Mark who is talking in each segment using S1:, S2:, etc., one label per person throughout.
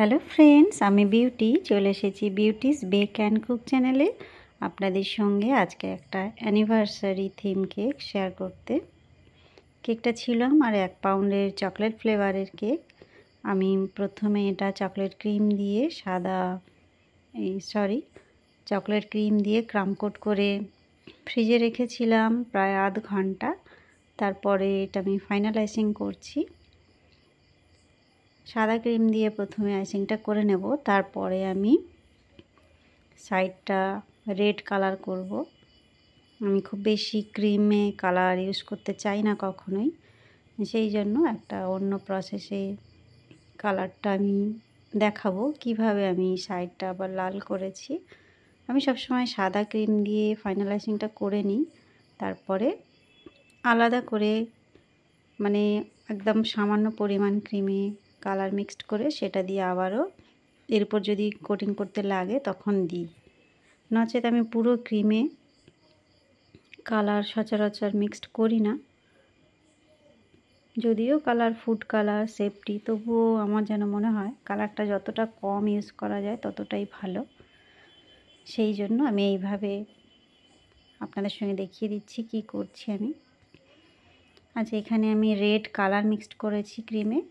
S1: Hello friends, আমি beauty চলে এসেছি বিউটিস বেক অ্যান্ড কুক চ্যানেলে আপনাদের সঙ্গে আজকে একটা অ্যানিভার্সারি থিম কেক শেয়ার করতে। কেকটা ছিল আমার 1 পাউন্ডের চকলেট ফ্লেভারের কেক। আমি প্রথমে এটা চকলেট ক্রিম দিয়ে চকলেট ক্রিম দিয়ে ক্রাম কোট করে ফ্রিজে রেখেছিলাম প্রায় আধ ঘন্টা। তারপরে এটা আমি ফাইনাল আইসিং করছি। সাদা ক্রিম দিয়ে প্রথমে আইসিংটা করে নেব, তারপরে আমি সাইডটা রেড কালার করব। আমি খুব বেশি ক্রিমে কালার ইউজ করতে চাই না কখনোই, সেই জন্য একটা অন্য প্রসেসে কালারটা আমি দেখাবো কিভাবে আমি সাইডটা আবার লাল করেছি। আমি সবসময় সাদা ক্রিম দিয়ে ফাইনাল আইসিংটা করে নিই, তারপরে আলাদা করে মানে একদম সামান্য পরিমাণ ক্রিমে কালার মিক্সড করে সেটা দিয়ে আবারও এরপর যদি কোটিং করতে লাগে তখন দিই। নচেত আমি পুরো ক্রিমে কালার সচরাচর মিক্সড করি না। যদিও কালার ফুড কালার সেফটি, তবুও আমার যেন মনে হয় কালারটা যতটা কম ইউজ করা যায় ততটাই ভালো। সেই জন্য আমি এইভাবে আপনাদের সঙ্গে দেখিয়ে দিচ্ছি কি করছি আমি। আচ্ছা, এখানে আমি রেড কালার মিক্সড করেছি ক্রিমে,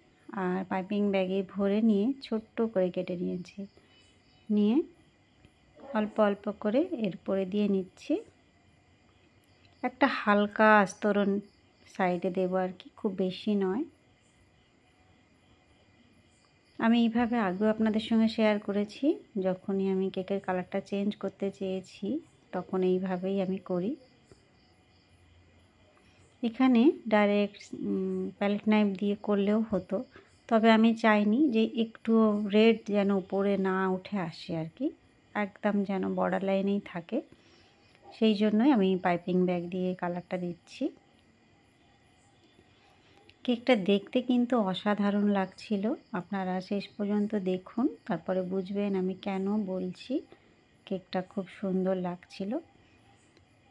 S1: আর পাইপিং ব্যাগে ভরে নিয়ে ছোট্ট করে কেটে নিয়েছি। নিয়ে অল্প অল্প করে এরপরে দিয়ে নিচ্ছি। একটা হালকা আস্তরণ সাইডে দেবো আর কি, খুব বেশি নয়। আমি এইভাবে আগেও আপনাদের সঙ্গে শেয়ার করেছি, যখনই আমি কেকের কালারটা চেঞ্জ করতে চেয়েছি তখন এইভাবেই আমি করি। এখানে ডাইরেক্ট প্যালেট নাইফ দিয়ে করলেও হতো, তবে আমি চাইনি যে একটু রেড যেন উপরে না উঠে আসে আর কি, একদম যেন বর্ডার লাইনেই থাকে। সেই জন্যই আমি পাইপিং ব্যাগ দিয়ে কালারটা দিচ্ছি। কেকটা দেখতে কিন্তু অসাধারণ লাগছিল, আপনারা শেষ পর্যন্ত দেখুন, তারপরে বুঝবেন আমি কেন বলছি কেকটা খুব সুন্দর লাগছিল।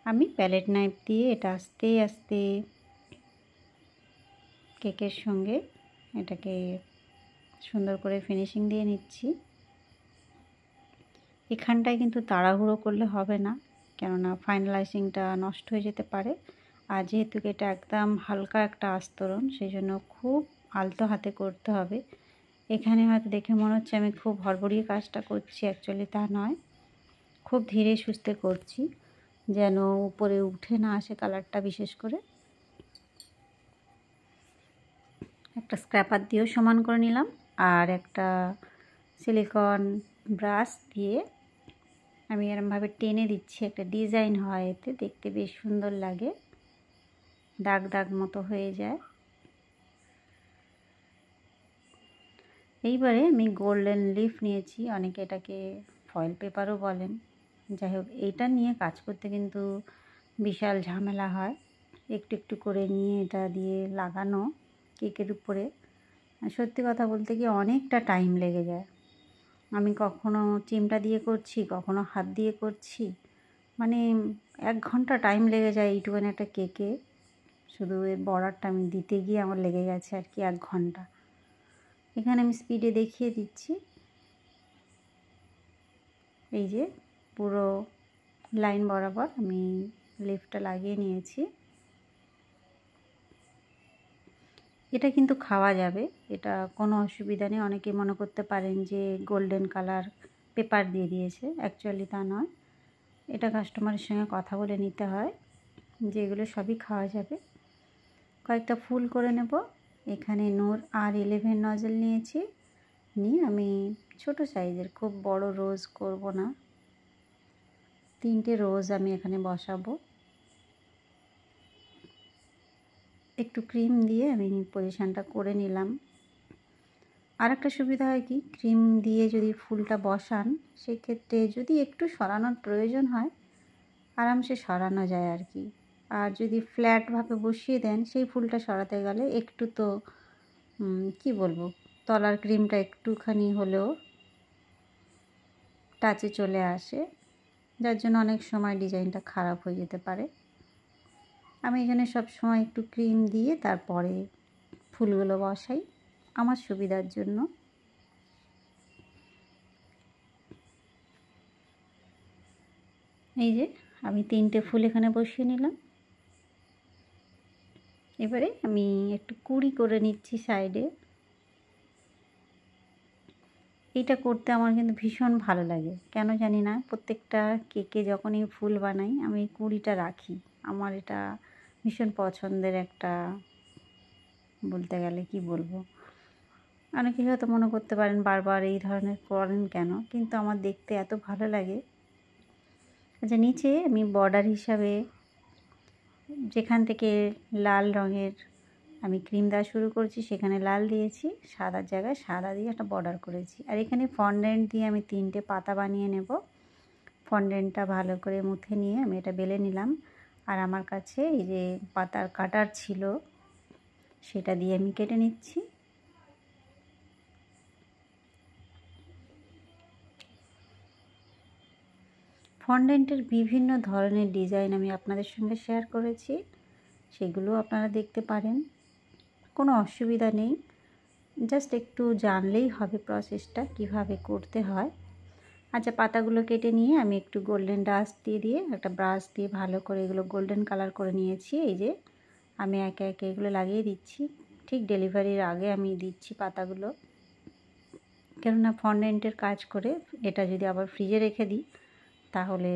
S1: আমি প্যালেট নাইফ দিয়ে এটা আস্তে আস্তে কেকের সঙ্গে এটাকে সুন্দর করে ফিনিশিং দিয়ে নিচ্ছি। এখানটায় কিন্তু তাড়াহুড়ো করলে হবে না, কেননা ফাইনালাইজিংটা নষ্ট হয়ে যেতে পারে। আর যেহেতু এটা একদম হালকা একটা আস্তরণ, সেই জন্য খুব আলতো হাতে করতে হবে। এখানে হয়তো দেখে মনে হচ্ছে আমি খুব হড়বড়িয়ে কাজটা করছি, অ্যাকচুয়ালি তা নয়, খুব ধীরে সুস্থে করছি যেন উপরে উঠে না আসে কালারটা। বিশেষ করে একটা স্ক্র্যাপার দিয়েও সমান করে নিলাম, আর একটা সিলিকন ব্রাশ দিয়ে আমি এরমভাবে টেনে দিচ্ছি, একটা ডিজাইন হয়, এতে দেখতে বেশ সুন্দর লাগে, দাগ দাগ মতো হয়ে যায়। এইবারে আমি গোল্ডেন লিফ নিয়েছি, অনেকে এটাকে ফয়েল পেপারও বলেন। যাই হোক, এইটা নিয়ে কাজ করতে কিন্তু বিশাল ঝামেলা হয়। একটু একটু করে নিয়ে এটা দিয়ে লাগানো কেকের উপরে, সত্যি কথা বলতে কি অনেকটা টাইম লেগে যায়। আমি কখনো চিমটা দিয়ে করছি, কখনো হাত দিয়ে করছি, মানে 1 ঘন্টা টাইম লেগে যায় এইটুখানি একটা কেকে। শুধু এর বর্ডারটা আমি দিতে গিয়ে আমার লেগে গেছে আর কি 1 ঘন্টা। এখানে আমি স্পিডে দেখিয়ে দিচ্ছি। এই যে পুরো লাইন বরাবর আমি লিফটটা লাগিয়ে নিয়েছি। এটা কিন্তু খাওয়া যাবে, এটা কোনো অসুবিধা নেই। অনেকে মনে করতে পারেন যে গোল্ডেন কালার পেপার দিয়ে দিয়েছে, অ্যাকচুয়ালি তা নয়। এটা কাস্টমারের সঙ্গে কথা বলে নিতে হয় যে এগুলো সবই খাওয়া যাবে। কয়েকটা ফুল করে নেব। এখানে নূর R11 নজল নিয়েছি, নিয়ে আমি ছোট সাইজের, খুব বড় রোজ করব না, 3টে রোজ আমি এখানে বসাবো। একটু ক্রিম দিয়ে আমি পজিশানটা করে নিলাম। আর একটা সুবিধা হয় কি, ক্রিম দিয়ে যদি ফুলটা বসান সেক্ষেত্রে যদি একটু সরানোর প্রয়োজন হয় আরামসে সরানো যায় আর কি। আর যদি ফ্ল্যাটভাবে বসিয়ে দেন সেই ফুলটা সরাতে গেলে একটু তো কি বলবো, তলার ক্রিমটা একটুখানি হলেও টাচে চলে আসে, যার জন্য অনেক সময় ডিজাইনটা খারাপ হয়ে যেতে পারে। আমি এখানে সব সময় একটু ক্রিম দিয়ে তারপরে ফুলগুলো বসাই আমার সুবিধার জন্য। এই যে আমি 3টে ফুল এখানে বসিয়ে নিলাম। এবারে আমি একটু কুঁড়ি করে নিচ্ছি সাইডে। এইটা করতে আমার কিন্তু ভীষণ ভালো লাগে, কেন জানি না। প্রত্যেকটা কেকে যখনই ফুল বানাই আমি কুঁড়িটা রাখি। আমার এটা ভীষণ পছন্দের একটা, বলতে গেলে কি বলবো, অনেকে হয়তো মনে করতে পারেন বারবার এই ধরনের করেন কেন, কিন্তু আমার দেখতে এত ভালো লাগে। আচ্ছা, নিচে আমি বর্ডার হিসাবে যেখান থেকে লাল রঙের আমি ক্রিম দেওয়া শুরু করেছি সেখানে লাল দিয়েছি, সাদার জায়গায় সাদা দিয়ে একটা বর্ডার করেছি। আর এখানে ফন্ডেন্ট দিয়ে আমি 3টে পাতা বানিয়ে নেব। ফন্ডেন্টটা ভালো করে মুথে নিয়ে আমি এটা বেলে নিলাম। আর আমার কাছে এই যে পাতার কাটার ছিল, সেটা দিয়ে আমি কেটে নিচ্ছি। ফন্ডেন্টের বিভিন্ন ধরনের ডিজাইন আমি আপনাদের সঙ্গে শেয়ার করেছি, সেগুলো আপনারা দেখতে পারেন, কোনো অসুবিধা নেই। জাস্ট একটু জানলেই হবে প্রসেসটা কিভাবে করতে হয়। আচ্ছা, পাতাগুলো কেটে নিয়ে আমি একটু গোল্ডেন ডাস্ট দিয়ে একটা ব্রাশ দিয়ে ভালো করে এগুলো গোল্ডেন কালার করে নিয়েছি। এই যে আমি একে একে এগুলো লাগিয়ে দিচ্ছি, ঠিক ডেলিভারির আগে আমি দিচ্ছি পাতাগুলো, কেননা ফন্ডেন্টের কাজ করে এটা যদি আবার ফ্রিজে রেখে দিই তাহলে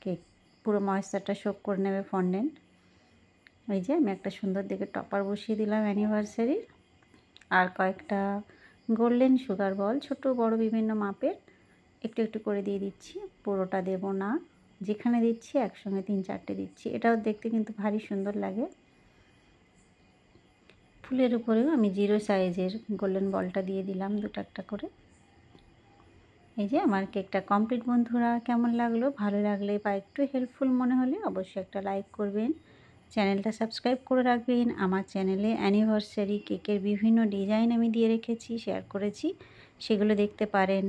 S1: কেক পুরো ময়েশ্চারটা শোক করে নেবে ফন্ডেন্ট। এই যে আমি একটা সুন্দর দেখে টপার বসিয়ে দিলাম অ্যানিভার্সারির, আর কয়েকটা গোল্ডেন সুগার বল ছোট বড় বিভিন্ন মাপের একটু একটু করে দিয়ে দিচ্ছি। পুরোটা দেব না, যেখানে দিচ্ছি একসঙ্গে 3-4টে দিচ্ছি। এটাও দেখতে কিন্তু ভারী সুন্দর লাগে। ফুলের উপরেও আমি 0 সাইজের গোল্ডেন বলটা দিয়ে দিলাম, দুটো একটা করে। এই যে আমার কেকটা কমপ্লিট। বন্ধুরা, কেমন লাগলো? ভালো লাগলে বা একটু হেল্পফুল মনে হলে অবশ্যই একটা লাইক করবেন, চ্যানেলটা সাবস্ক্রাইব করে রাখবেন। আমার চ্যানেলে অ্যানিভার্সারি কেকের বিভিন্ন ডিজাইন আমি দিয়ে রেখেছি, শেয়ার করেছি, সেগুলো দেখতে পারেন।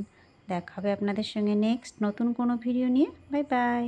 S1: দেখা হবে আপনাদের সঙ্গে নেক্সট নতুন কোনো ভিডিও নিয়ে। Bye bye.